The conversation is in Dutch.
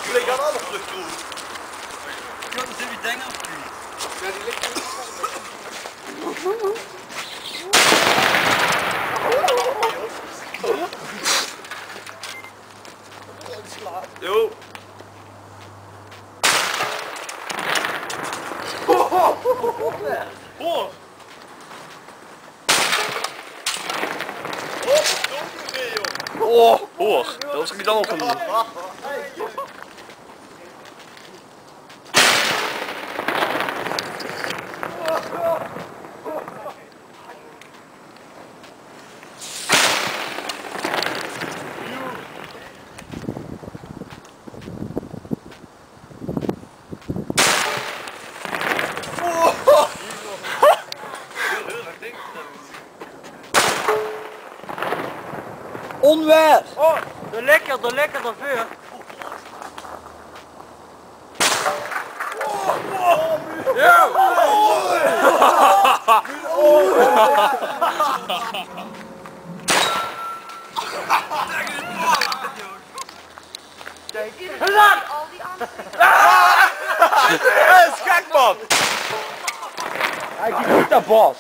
Jullie gaan alle terug doen. Ja, dan zit je dingen op. Ja, die ligt niet. Jo. Hoor. Oh, hoor. Dat was ik niet anders gaan doen. Onweer! Oh, de lekker de vuur. Ja! Hij is gek, man! Hij is niet de bos.